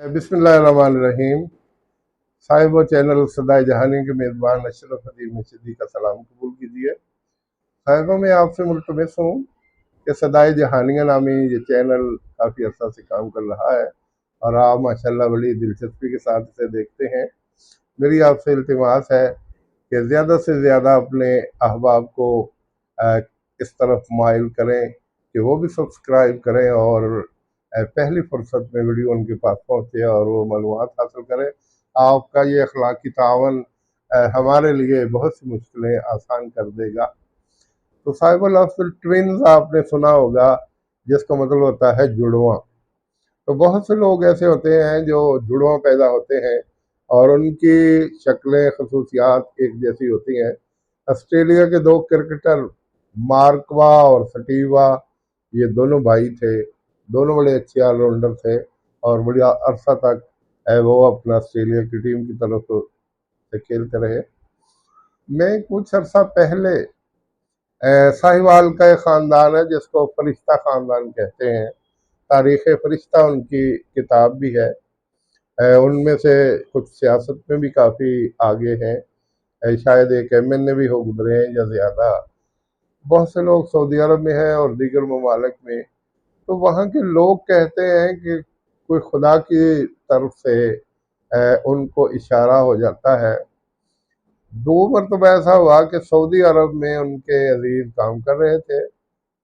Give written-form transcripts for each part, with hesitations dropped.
बिस्मिल्लाहिर्रहमानिर्रहीम। साहिब व चैनल सदाए जहानी के मेज़बान अशरफ अदीम मशीदी का सलाम कबूल कीजिए। साहिबों में आपसे मुल्तमस हूँ कि सदाए जहानिया नामी ये चैनल काफ़ी अर्सा से काम कर रहा है और आप माशाल्लाह बड़ी दिलचस्पी के साथ इसे देखते हैं। मेरी आपसे इल्तिमास है कि ज़्यादा से ज़्यादा अपने अहबाब को अ, इस तरफ माइल करें कि वो भी सब्सक्राइब करें और पहली फुर्सत में वीडियो उनके पास पहुँचे और वो मालूमात हासिल करें। आपका ये अखलाकी तावन हमारे लिए बहुत सी मुश्किलें आसान कर देगा। तो साहिबुल लफ्ज़ ट्विन्स आपने सुना होगा, जिसका मतलब होता है जुड़वां। तो बहुत से लोग ऐसे होते हैं जो जुड़वां पैदा होते हैं और उनकी शक्लें खसूसियात एक जैसी होती हैं। ऑस्ट्रेलिया के दो क्रिकेटर मार्कवा और सटीवा, ये दोनों भाई थे। दोनों बड़े अच्छे ऑलराउंडर थे और बड़ी अरसा तक वो अपना ऑस्ट्रेलिया की टीम की तरफ से खेलते रहे। मैं कुछ अरसा पहले साहिवाल का एक ख़ानदान है जिसको फरिश्ता ख़ानदान कहते हैं। तारीख़ फरिश्ता उनकी किताब भी है। उनमें से कुछ सियासत में भी काफ़ी आगे हैं। शायद एक MNA भी हो गुजरे हैं या ज़्यादा। बहुत से लोग सऊदी अरब में हैं और दीगर ममालिक में। तो वहाँ के लोग कहते हैं कि कोई खुदा की तरफ से उनको इशारा हो जाता है। दो मरतबा ऐसा हुआ कि सऊदी अरब में उनके अजीज काम कर रहे थे।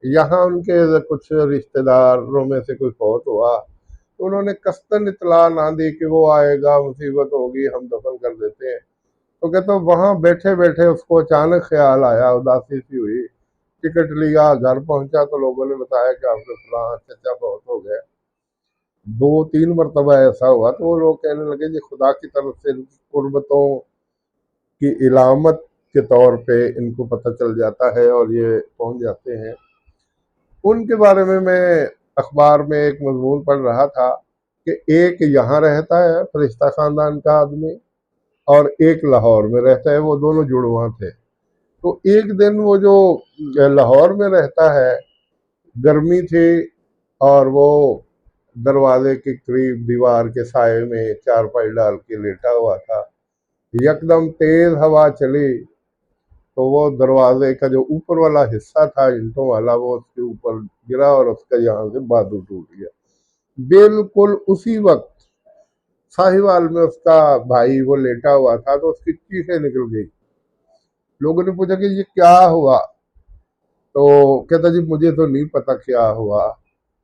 यहाँ उनके कुछ रिश्तेदारों में से कोई फौत हुआ तो उन्होंने कस्तन इतला ना दी कि वो आएगा, मुसीबत होगी, हम दफन कर देते हैं। तो कहते वहाँ बैठे बैठे उसको अचानक ख्याल आया, उदासी सी हुई, टिकट लिया, घर पहुंचा तो लोगों ने बताया कि आपके फलां चचा बहुत हो गए। दो तीन मरतबा ऐसा हुआ तो वो लोग कहने लगे कि खुदा की तरफ से इनकी कुर्बतों की इलामत के तौर पे इनको पता चल जाता है और ये पहुंच जाते हैं। उनके बारे में मैं अखबार में एक मजमून पढ़ रहा था कि एक यहाँ रहता है फरिश्ता ख़ानदान का आदमी और एक लाहौर में रहता है, वो दोनों जुड़वां थे। तो एक दिन वो जो लाहौर में रहता है, गर्मी थी और वो दरवाजे के करीब दीवार के साए में चारपाई डाल के लेटा हुआ था। यकदम तेज हवा चली तो वो दरवाजे का जो ऊपर वाला हिस्सा था ईंटों वाला, वो उसके ऊपर गिरा और उसका यहाँ से बाजू टूट गया। बिल्कुल उसी वक्त साहिवाल में उसका भाई वो लेटा हुआ था तो उसकी चीखें निकल गई। लोगों ने पूछा कि ये क्या हुआ, तो कहता जी मुझे तो नहीं पता क्या हुआ।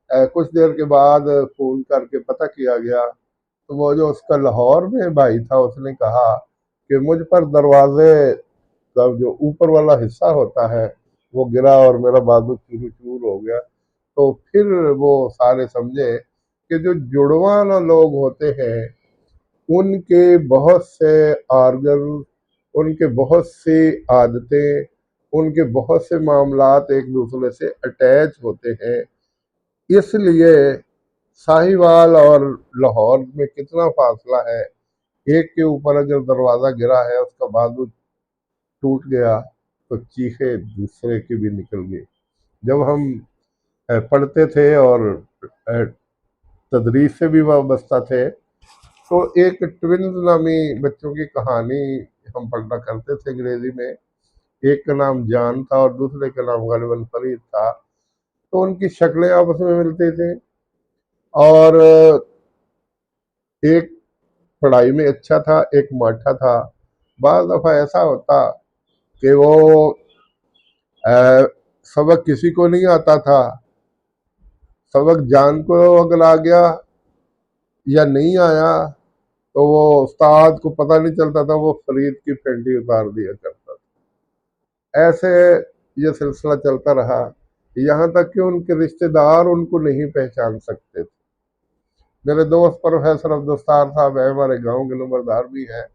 कुछ देर के बाद फोन करके पता किया गया तो वो जो उसका लाहौर में भाई था उसने कहा कि मुझ पर दरवाजे का जो ऊपर वाला हिस्सा होता है वो गिरा और मेरा बाजू चूर चूर हो गया। तो फिर वो सारे समझे कि जो जुड़वा लोग होते हैं उनके बहुत से आर्गन, उनके बहुत सी आदतें, उनके बहुत से मामलात एक दूसरे से अटैच होते हैं। इसलिए साहिवाल और लाहौर में कितना फासला है, एक के ऊपर अगर दरवाज़ा गिरा है उसका बाजू टूट गया तो चीखें दूसरे की भी निकल गई। जब हम पढ़ते थे और अ, तदरीस से भी वाबस्ता थे तो एक ट्विन्स नामी बच्चों की कहानी हम पढ़ना करते थे अंग्रेजी में। एक का नाम जान था और दूसरे का नाम गालिबन फरीद था। तो उनकी शक्लें आपस में मिलती थी और एक पढ़ाई में अच्छा था, एक माठा था। बाज़ दफ़ा ऐसा होता कि वो सबक किसी को नहीं आता था, सबक जान को अगर आ गया या नहीं आया तो वो उस्ताद को पता नहीं चलता था, वो फरीद की फेंटी उतार दिया करता था। ऐसे ये सिलसिला चलता रहा, यहाँ तक कि उनके रिश्तेदार उनको नहीं पहचान सकते थे। मेरे दोस्त प्रोफेसर अब्दुस्तार साहब है, हमारे गांव के नंबरदार भी हैं।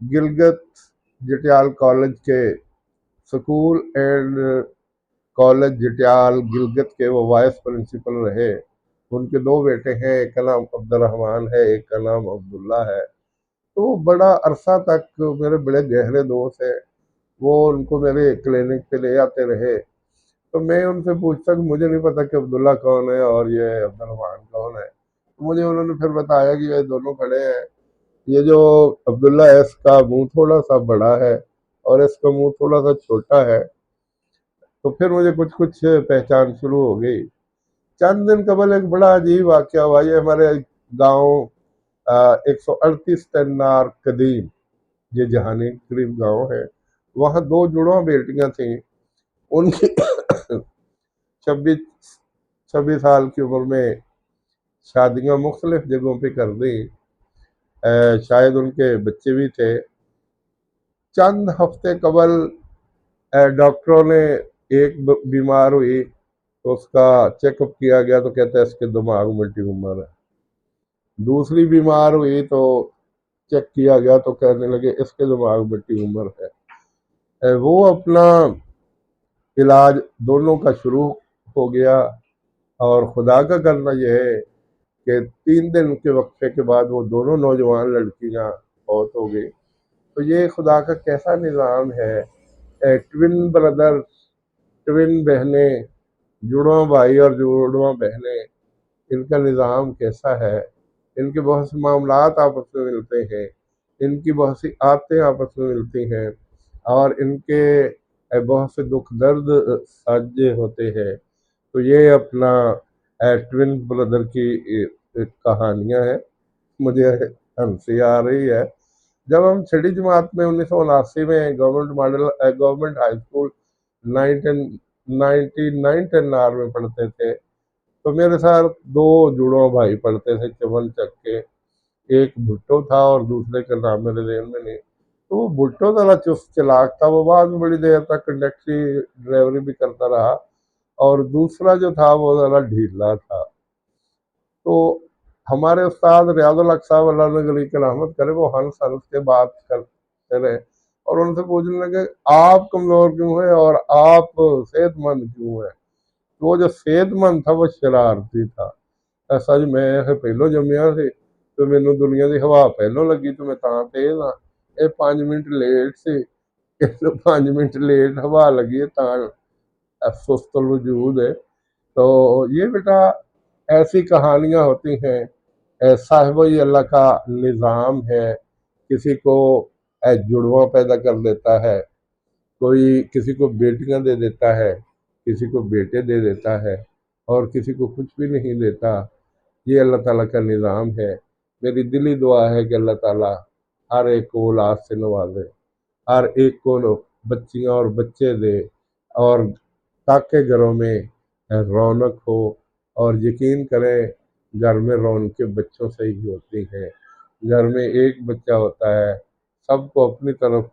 गिलगित जटियाल कॉलेज के स्कूल एंड कॉलेज जटियाल गिलगित के वो वाइस प्रिंसिपल रहे। उनके दो बेटे हैं, एक का नाम अब्दुर्रहमान है, एक का नाम अब्दुल्ला है। तो बड़ा अरसा तक मेरे बड़े गहरे दोस्त हैं। वो उनको मेरे क्लिनिक पे ले आते रहे तो मैं उनसे पूछता कि मुझे नहीं पता कि अब्दुल्ला कौन है और ये अब्दुर्रहमान कौन है। مجھے انہوں نے پھر بتایا کہ یہ دونوں کھڑے ہیں، یہ جو عبداللہ ہے اس کا منہ تھوڑا سا بڑا ہے اور اس کا منہ تھوڑا سا چھوٹا ہے۔ تو پھر مجھے کچھ کچھ پہچان شروع ہو گئی۔ چند دن قبل ایک بڑا عجیب واقعہ ہوا، یہ ہمارے گاؤں 138 تنار قدیم، یہ جہانی قریب گاؤں ہے، وہاں دو جڑواں بیٹیاں تھیں، ان کی 26 سال کی عمر میں شادیاں مختلف جگہوں پہ کر دیں، شاید ان کے بچے بھی تھے۔ چند ہفتے قبل ڈاکٹروں نے ایک بیمار ہوئی تو اس کا چیک اپ کیا گیا تو کہتا ہے اس کے دماغ میں ٹیومر ہے۔ دوسری بیمار ہوئی تو چیک کیا گیا تو کہنے لگے اس کے دماغ میں ٹیومر ہے۔ وہ اپنا علاج دونوں کا شروع ہو گیا، اور خدا کا کرنا یہ ہے کہ 3 دن کے وقفے کے بعد وہ دونوں نوجوان لڑکیاں فوت ہو گئی۔ تو یہ خدا کا کیسا نظام ہے، ٹوین بردر، ٹوین بہنیں، جڑواں بھائی اور جڑواں بہنیں، ان کا نظام کیسا ہے، ان کے بہت سے معاملات آپس میں ملتے ہیں، ان کی بہت سی عادتیں آپس میں ملتی ہیں، اور ان کے بہت سے دکھ درد ساجھے ہوتے ہیں۔ تو یہ اپنا ٹوین بردر کی کہانیاں ہیں۔ مجھے ہنسی آ رہی ہے، جب ہم چھٹی جماعت میں 1979 میں گورنمنٹ ہائی اسکول 99 میں پڑھتے تھے، تو میرے ساتھ 2 جڑواں بھائی پڑھتے تھے چمن چک کے، ایک بھٹو تھا اور دوسرے کا نام میرے ذہن میں نہیں۔ تو وہ بھٹو ذرا چست چلاک تھا، وہ بعد میں بڑی دیر تک کنڈکٹری ڈرائیوری بھی کرتا رہا، اور دوسرا جو تھا وہ ذرا ڈھیلا تھا۔ تو ہمارے استاد ریاض الحق صاحب اللہ نے گلی کی رحمت کرے، وہ ہنس کے بات کرتے رہے اور ان سے پوچھنے لگے آپ کمزور کیوں ہیں اور آپ صحت مند کیوں ہیں؟ تو وہ جو صحت مند تھا وہ شرارتی تھا۔ ایسا جی میں پہلو جمیا سی تو مینوں دنیا دی ہوا پہلو لگی تو میں تاں تیز ہاں، یہ 5 منٹ لیٹ سی، 5 منٹ لیٹ ہوا لگی ہے تاں سست الوجود ہے۔ تو یہ بیٹا ایسی کہانیاں ہوتی ہیں، صاحب اللہ کا نظام ہے۔ کسی کو جڑواں پیدا کر دیتا ہے، کوئی کسی کو بیٹیاں دے دیتا ہے، کسی کو بیٹے دے دیتا ہے، اور کسی کو کچھ بھی نہیں دیتا۔ یہ اللہ تعالیٰ کا نظام ہے۔ میری دلی دعا ہے کہ اللہ تعالیٰ ہر ایک کو اولاد سے نوازے، ہر ایک کو بچیاں اور بچے دے، اور تاکہ گھروں میں رونق ہو، اور یقین کریں گھر میں رونقیں بچوں سے ہی ہوتی ہیں۔ گھر میں ایک بچہ ہوتا ہے، سب کو اپنی طرف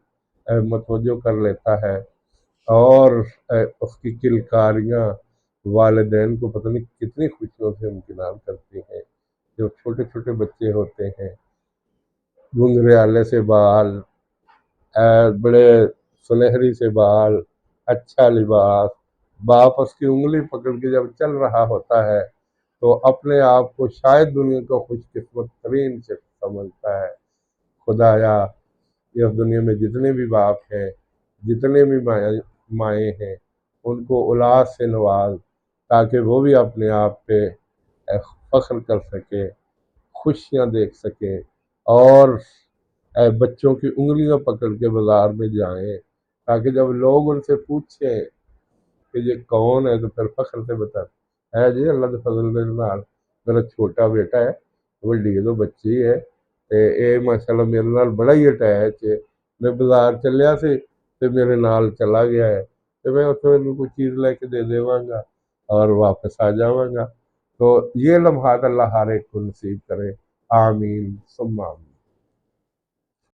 متوجہ کر لیتا ہے، اور اس کی کلکاریاں والدین کو پتہ نہیں کتنی خوشیوں سے امکنار کرتی ہیں۔ جو چھوٹے چھوٹے بچے ہوتے ہیں، گنگریالے سے بال، بڑے سنہری سے بال، اچھا لباس، باپ اس کی انگلی پکڑ کے جب چل رہا ہوتا ہے تو اپنے آپ کو شاید دنیا کا خوش قسمت ترین شخص سمجھتا ہے۔ خدایا اس دنیا میں جتنے بھی باپ ہیں، جتنے بھی مائیں ہیں، ان کو اولاد سے نواز، تاکہ وہ بھی اپنے آپ پہ فخر کر سکے، خوشیاں دیکھ سکے، اور بچوں کی انگلیاں پکڑ کے بازار میں جائیں، تاکہ جب لوگ ان سے پوچھیں کہ یہ کون ہے تو پھر فخر سے بتا ہے جی اللہ کے فضل دے نال میرا چھوٹا بیٹا ہے، وڈی تو بچی ہے، اے ماشاءاللہ میرے نال بڑا ہی اٹیچ ہے، میں بازار چلیا سی تے میرے نال چلا گیا ہے، تے میں اتوں انہوں کوئی چیز لے کے دے دیواں گا اور واپس آ جاواں گا۔ تو یہ لمحات اللہ ہر ایک کو نصیب کرے، آمین ثم آمین۔